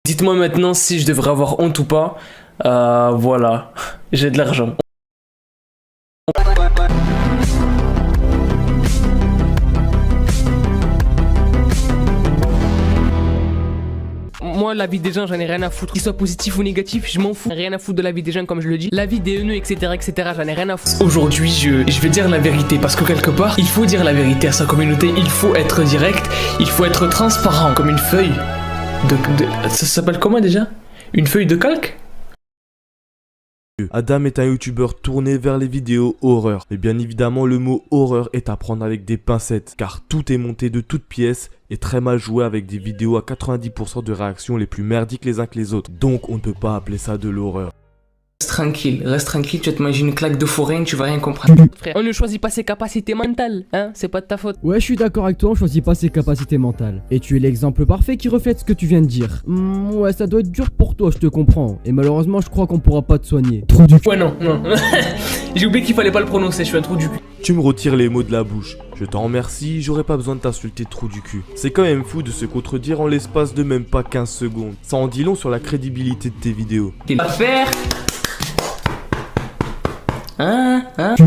Dites-moi maintenant si je devrais avoir honte ou pas. Voilà, j'ai de l'argent. Moi, la vie des gens, j'en ai rien à foutre. Qu'ils soient positifs ou négatifs, je m'en fous. Rien à foutre de la vie des gens, comme je le dis. La vie des haineux, etc., etc., j'en ai rien à foutre. Aujourd'hui, je vais dire la vérité. Parce que quelque part, il faut dire la vérité à sa communauté. Il faut être direct. Il faut être transparent. Comme une feuille ça s'appelle comment déjà? Une feuille de calque? Adam est un youtubeur tourné vers les vidéos horreur. Et bien évidemment, le mot horreur est à prendre avec des pincettes, car tout est monté de toutes pièces et très mal joué avec des vidéos à 90% de réactions les plus merdiques les uns que les autres. Donc on ne peut pas appeler ça de l'horreur. Reste tranquille, tu vas te manger une claque de foraine, tu vas rien comprendre. Frère, on ne choisit pas ses capacités mentales, hein, c'est pas de ta faute. Ouais, je suis d'accord avec toi, on choisit pas ses capacités mentales. Et tu es l'exemple parfait qui reflète ce que tu viens de dire. Ouais, ça doit être dur pour toi, je te comprends. Et malheureusement, je crois qu'on pourra pas te soigner. Trou du cul. Ouais, non. J'ai oublié qu'il fallait pas le prononcer, je suis un trou du cul. Tu me retires les mots de la bouche. Je t'en remercie, j'aurais pas besoin de t'insulter trou du cul. C'est quand même fou de se contredire en l'espace de même pas 15 secondes. Ça en dit long sur la crédibilité de tes vidéos. Il va faire...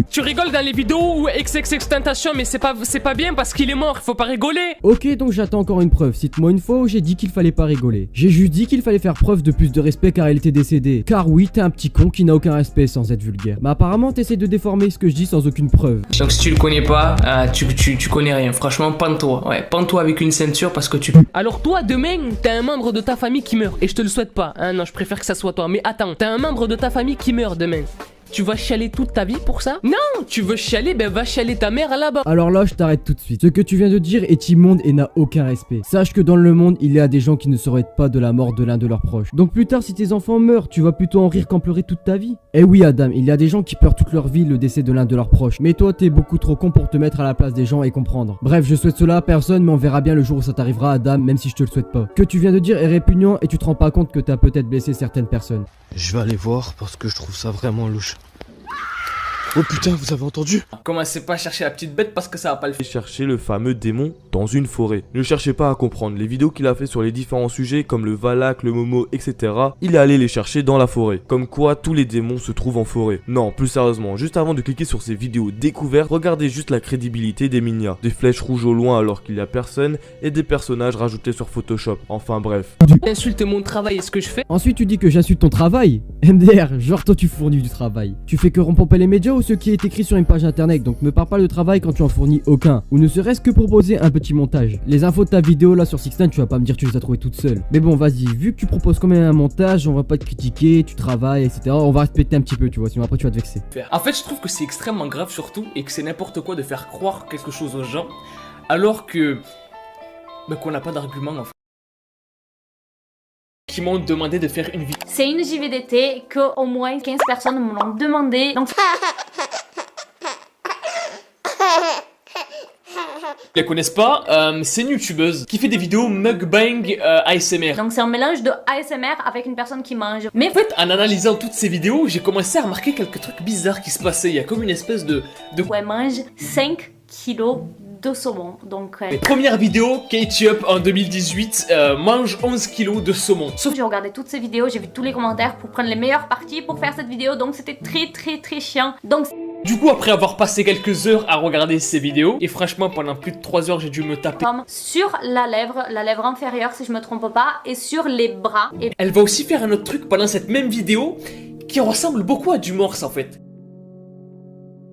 Tu rigoles dans les vidéos où XXXTentacion, mais c'est pas bien parce qu'il est mort, faut pas rigoler. Ok, donc j'attends encore une preuve. Cite-moi une fois où j'ai dit qu'il fallait pas rigoler. J'ai juste dit qu'il fallait faire preuve de plus de respect car il était décédé. Car oui, t'es un petit con qui n'a aucun respect sans être vulgaire. Mais apparemment, t'essaies de déformer ce que je dis sans aucune preuve. Donc si tu le connais pas, tu connais rien. Franchement, pends-toi. Ouais, pends-toi avec une ceinture parce que tu... Alors toi, demain, t'as un membre de ta famille qui meurt. Et je te le souhaite pas. Hein, non, je préfère que ça soit toi. Mais attends, t'as un membre de ta famille qui meurt demain. Tu vas chialer toute ta vie pour ça? Non, tu veux chialer, ben va chialer ta mère là-bas. Alors là, je t'arrête tout de suite. Ce que tu viens de dire est immonde et n'a aucun respect. Sache que dans le monde, il y a des gens qui ne sauraient pas de la mort de l'un de leurs proches. Donc plus tard, si tes enfants meurent, tu vas plutôt en rire qu'en pleurer toute ta vie. Eh oui, Adam, il y a des gens qui pleurent toute leur vie le décès de l'un de leurs proches. Mais toi, t'es beaucoup trop con pour te mettre à la place des gens et comprendre. Bref, je souhaite cela à personne, mais on verra bien le jour où ça t'arrivera, Adam, même si je te le souhaite pas. Ce que tu viens de dire est répugnant et tu te rends pas compte que t'as peut-être blessé certaines personnes. Je vais aller voir parce que je trouve ça vraiment louche. Oh putain, vous avez entendu? Commencez pas à chercher la petite bête parce que ça va pas le faire. Chercher le fameux démon dans une forêt. Ne cherchez pas à comprendre. Les vidéos qu'il a fait sur les différents sujets comme le Valak, le Momo, etc. Il est allé les chercher dans la forêt. Comme quoi tous les démons se trouvent en forêt. Non, plus sérieusement, juste avant de cliquer sur ces vidéos découvertes, regardez juste la crédibilité des Minia. Des flèches rouges au loin alors qu'il y a personne et des personnages rajoutés sur Photoshop. Enfin bref. Insulte mon travail et ce que je fais. Ensuite, tu dis que j'insulte ton travail. MDR, genre toi tu fournis du travail. Tu fais que rompomper les médias ou ce qui est écrit sur une page internet, donc me parle pas de travail quand tu en fournis aucun. Ou ne serait-ce que proposer un petit montage. Les infos de ta vidéo là sur Sixten, tu vas pas me dire que tu les as trouvées toutes seules. Mais bon, vas-y, vu que tu proposes quand même un montage, on va pas te critiquer, tu travailles, etc. On va respecter un petit peu, tu vois, sinon après tu vas te vexer. En fait, je trouve que c'est extrêmement grave surtout et que c'est n'importe quoi de faire croire quelque chose aux gens alors que... qu'on n'a pas d'argument en fait. Qui m'ont demandé de faire une vidéo. C'est une JVDT que au moins 15 personnes me l'ont demandé. Donc Ils la connaissent pas, c'est une youtubeuse qui fait des vidéos mukbang ASMR. c'est un mélange de ASMR avec une personne qui mange. Mais En fait, en analysant toutes ces vidéos, j'ai commencé à remarquer quelques trucs bizarres qui se passaient. Il y a comme une espèce de... elle mange 5 kilos de saumon. Donc Première vidéo, Ketchup en 2018 mange 11 kilos de saumon. Sauf j'ai regardé toutes ces vidéos, j'ai vu tous les commentaires pour prendre les meilleures parties pour faire cette vidéo. Donc c'était très chiant. Donc du coup, après avoir passé quelques heures à regarder ces vidéos, et franchement pendant plus de 3 heures j'ai dû me taper sur la lèvre inférieure si je me trompe pas, et sur les bras. Et elle va aussi faire un autre truc pendant cette même vidéo qui ressemble beaucoup à du morse en fait.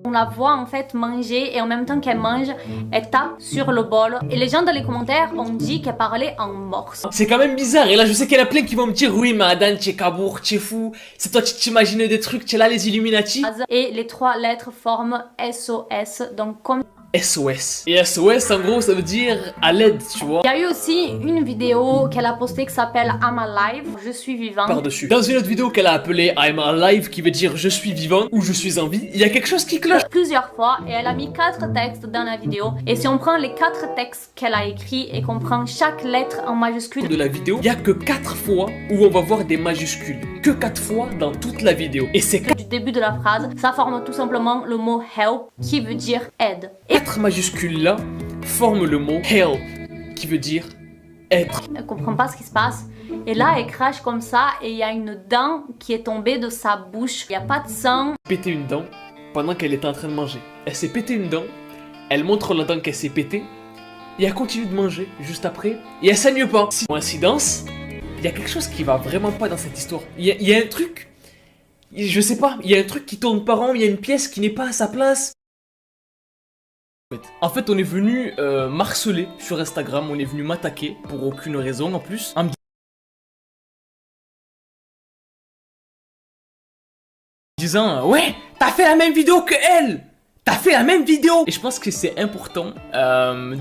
on la voit en fait manger et en même temps qu'elle mange, elle tape sur le bol. Et les gens dans les commentaires ont dit qu'elle parlait en morse. C'est quand même bizarre, et là je sais qu'il y en a plein qui vont me dire oui mais Adan, t'es kabour, t'es fou, c'est toi qui t'imagines des trucs, t'es là les Illuminati. Et les 3 lettres forment SOS, donc comme... SOS. Et SOS en gros ça veut dire à l'aide, tu vois. Il y a eu aussi une vidéo qu'elle a postée qui s'appelle I'm Alive, je suis vivant. Par-dessus. Dans une autre vidéo qu'elle a appelée I'm Alive qui veut dire je suis vivant ou je suis en vie, il y a quelque chose qui cloche. Plusieurs fois, et elle a mis 4 textes dans la vidéo. Et si on prend les 4 textes qu'elle a écrits et qu'on prend chaque lettre en majuscule de la vidéo, il y a que 4 fois où on va voir des majuscules. Que 4 fois dans toute la vidéo. Et c'est du début de la phrase, ça forme tout simplement le mot help qui veut dire aide. Et 4 majuscules là forment le mot help qui veut dire être. elle comprend pas ce qui se passe Et là, elle crache comme ça et il y a une dent qui est tombée de sa bouche. Il n'y a pas de sang. Pété une dent pendant qu'elle était en train de manger. Elle s'est pété une dent, elle montre la dent qu'elle s'est pétée, et elle continue de manger juste après, et elle saigne pas. Coïncidence, il y a quelque chose qui va vraiment pas dans cette histoire. Il y a un truc, je sais pas, il y a un truc qui tourne pas rond, il y a une pièce qui n'est pas à sa place. En fait, on est venu m'harceler sur Instagram, on est venu m'attaquer pour aucune raison en plus, en me disant ouais, t'as fait la même vidéo que elle, t'as fait la même vidéo. Et je pense que c'est important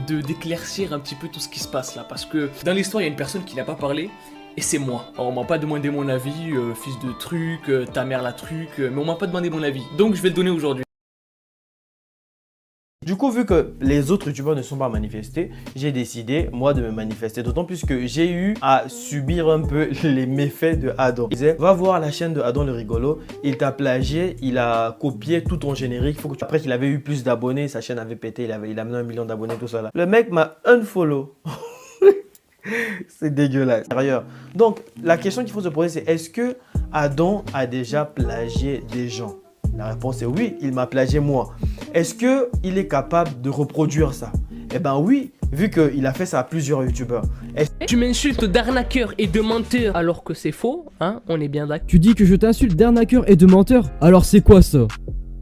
d'éclaircir un petit peu tout ce qui se passe là, parce que dans l'histoire il y a une personne qui n'a pas parlé et c'est moi. Alors, on m'a pas demandé mon avis, fils de truc, ta mère la truc, mais on m'a pas demandé mon avis, donc je vais le donner aujourd'hui. Du coup, vu que les autres youtubeurs ne sont pas manifestés, j'ai décidé, moi, de me manifester. D'autant plus que j'ai eu à subir un peu les méfaits de Adam. Il disait, va voir la chaîne de Adam le rigolo. Il t'a plagié, il a copié tout ton générique. Après qu'il avait eu plus d'abonnés, sa chaîne avait pété, il a amené 1 million d'abonnés, tout ça là. Le mec m'a unfollow. C'est dégueulasse. Donc, la question qu'il faut se poser, c'est est-ce que Adam a déjà plagié des gens? La réponse est oui, il m'a plagié moi. Est-ce qu'il est capable de reproduire ça? Eh ben oui, vu qu'il a fait ça à plusieurs youtubeurs. Tu m'insultes d'arnaqueur et de menteur alors que c'est faux, hein, on est bien d'accord. Tu dis que je t'insulte d'arnaqueur et de menteur? Alors c'est quoi ça?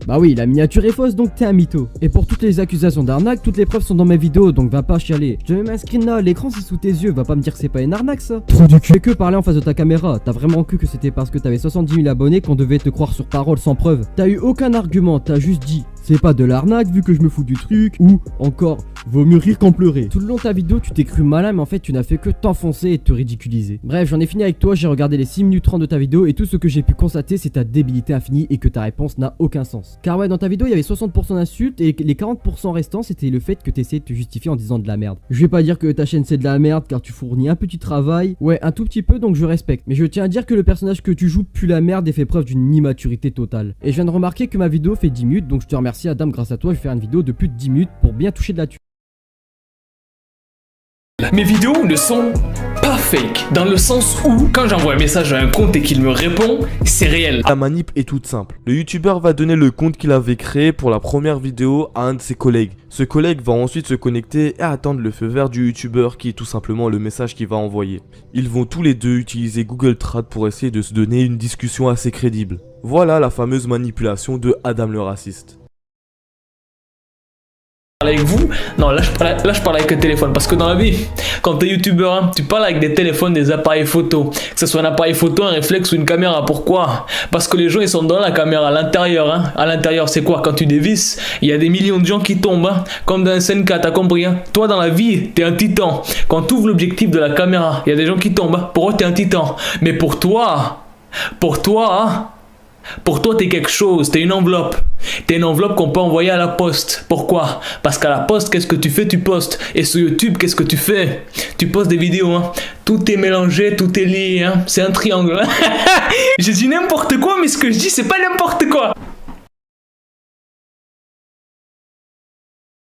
Bah oui, la miniature est fausse, donc t'es un mytho. Et pour toutes les accusations d'arnaque, toutes les preuves sont dans mes vidéos, donc va pas chialer. Je te mets un screen là, l'écran c'est sous tes yeux, va pas me dire que c'est pas une arnaque ça. Trou du cul. Fais que parler en face de ta caméra. T'as vraiment cru que c'était parce que t'avais 70 000 abonnés qu'on devait te croire sur parole sans preuve. T'as eu aucun argument, t'as juste dit c'est pas de l'arnaque vu que je me fous du truc, ou encore vaut mieux rire qu'en pleurer. Tout le long de ta vidéo tu t'es cru malin, mais en fait tu n'as fait que t'enfoncer et te ridiculiser. Bref, j'en ai fini avec toi, j'ai regardé les 6 minutes 30 de ta vidéo et tout ce que j'ai pu constater c'est ta débilité infinie et que ta réponse n'a aucun sens. Car ouais, dans ta vidéo il y avait 60% d'insultes et les 40% restants c'était le fait que tu essayais de te justifier en disant de la merde. Je vais pas dire que ta chaîne c'est de la merde car tu fournis un petit travail, ouais un tout petit peu, donc je respecte. Mais je tiens à dire que le personnage que tu joues pue la merde et fait preuve d'une immaturité totale. Et je viens de remarquer que ma vidéo fait 10 minutes, donc je te remercie Adam, grâce à toi je vais faire une vidéo de plus de 10 minutes pour bien toucher de la thune. Mes vidéos ne sont pas fake, dans le sens où, quand j'envoie un message à un compte et qu'il me répond, c'est réel. La manip est toute simple. Le youtubeur va donner le compte qu'il avait créé pour la première vidéo à un de ses collègues. Ce collègue va ensuite se connecter et attendre le feu vert du youtubeur qui est tout simplement le message qu'il va envoyer. Ils vont tous les deux utiliser Google Trad pour essayer de se donner une discussion assez crédible. Voilà la fameuse manipulation de Adam le raciste. Avec vous, non là je parle avec un téléphone, parce que dans la vie quand t'es youtubeur hein, tu parles avec des téléphones, des appareils photo, que ce soit un appareil photo, un réflexe ou une caméra. Pourquoi? Parce que les gens ils sont dans la caméra à l'intérieur hein. À l'intérieur c'est quoi? Quand tu dévisses il y a des millions de gens qui tombent hein. Comme dans un SNK, t'as compris hein. Toi dans la vie t'es un titan. Quand tu ouvres l'objectif de la caméra il y a des gens qui tombent hein. Pour eux t'es un titan. Mais pour toi t'es quelque chose, t'es une enveloppe. T'es une enveloppe qu'on peut envoyer à la poste. Pourquoi? Parce qu'à la poste, qu'est-ce que tu fais? Tu postes. Et sur YouTube, qu'est-ce que tu fais? Tu postes des vidéos, hein. Tout est mélangé, tout est lié, hein. C'est un triangle. J'ai dit n'importe quoi, mais ce que je dis, c'est pas n'importe quoi.